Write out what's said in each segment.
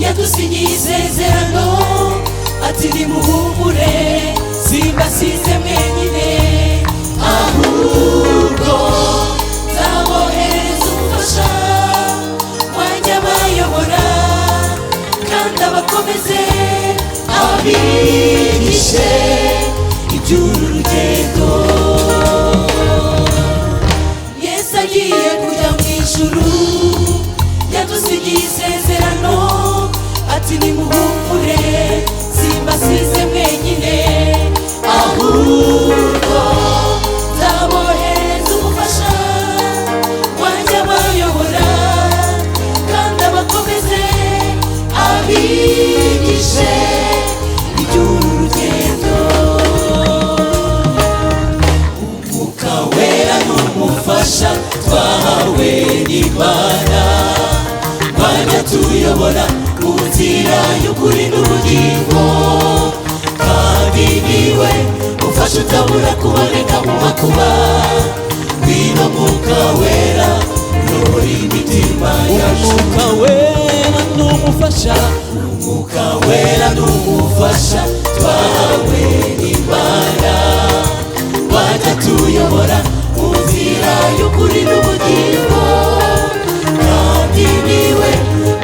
yadusinyiye isezerano ati nimuhumure simbasize mwenyine ahubwo nzabohereza umufasha wajya bayobora kandi abakomeze abigishe iby'uru rugendo. Yesu agiye kujya mu ijuru yadusigiye isezerano ati nimuhumure simbasize mwenyine ahubwo nzabohereza umufasha wajya bayobora kandi abakomeze abigishe iby'uru rugendo. Umwuka wera n'umufasha twahawe n'Imana wajya tuyobora mu nzira y'ukuri n'ubugingo kandi niwe ufasha utabura kuboneka mu makuba. Ngwino Mwuka wera uyobora imitima yacu. Umwuka wera n'umufasha, Umwuka wera n'umufasha twahawe n'Imana wajya tuyobora mu nzira y'ukuri n'ubugingo kandi niwe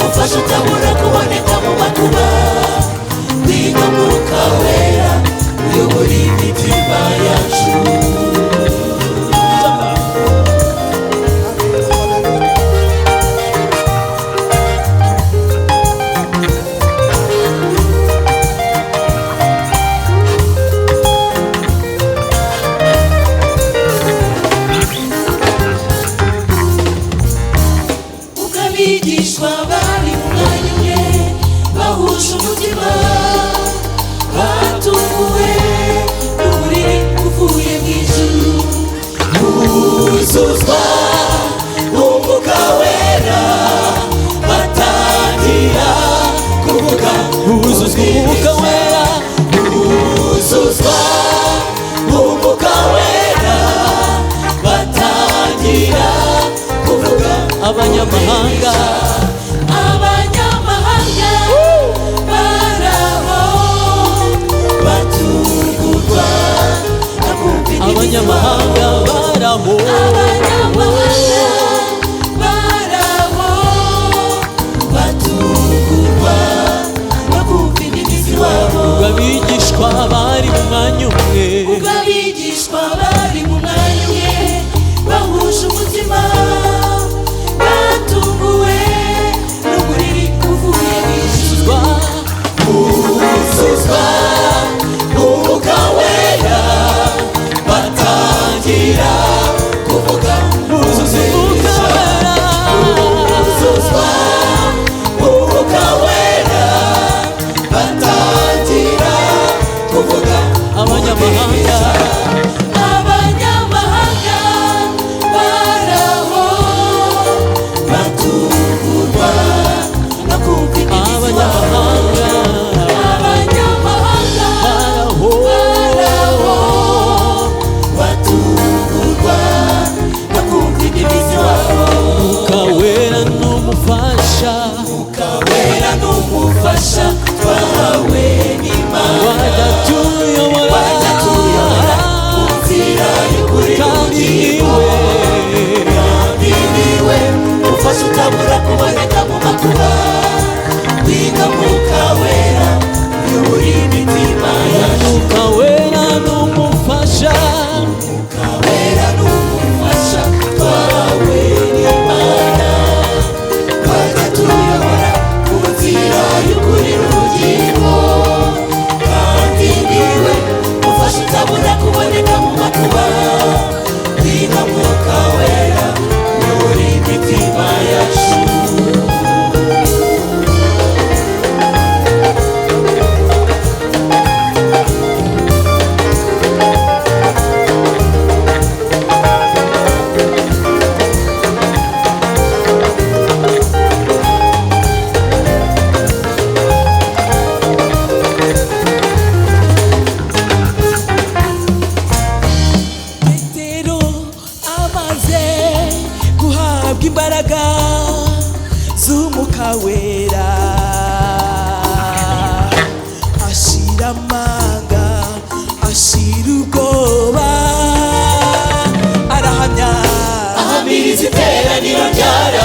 ufasha utabura kuboneka mu makuba. Ngwino Mwuka wera uyobora imitima yacu. Abigishwa bari mu mwanya umwe bahuje umutima batunguwe n'umuriro uvuye mu ijuru buzuzwa n'Umwuka wera batangira kuvuga. buzuzwa Umwuka wera, Buzuzwa n'Umwuka wera batangira kuvuga. abanyamahanga baraho batungurwa abanyamahanga baraho batungurwa bakumva imizi wabo. abigishwa bari mu mwanya umwe, Abigishwa bari mu mwanya umwe bahuje umutima batunguwe n'umuriro uvuye mu ijuru buzuzwa n'Umwuka wera batangira kuvuga. buzuzwa Umwuka wera, Buzuzwa n'Umwuka wera batangira kuvuga. abanyamahanga baraho batungurwa no kumva imizi wabo. abanyamahanga baraho batungurwa no kumva imizi wabo. Umwuka wera n'umufasha, Umwuka wera n'umufasha twahawe n'Imana wajya tuyobora mu nzira y'ukuri n'ubugingo kandi niwe ufasha utabura kuboneka mu makuba. Ngwino Mwuka wera uyobora imitima yacu. Umwuka wera n'umufasha, Umwuka wera n'umufasha twahawe n'Imana wajya tuyobora mu nzira y'ukuri n'ubugingo kandi niwe ufasha utabura kuboneka mu makuba. Ngwino Mwuka wera uyobora imitima yacu. imbaraga z'Umwuka wera amanga ashira ubwoba arahamya ahamiriza iteraniro ryara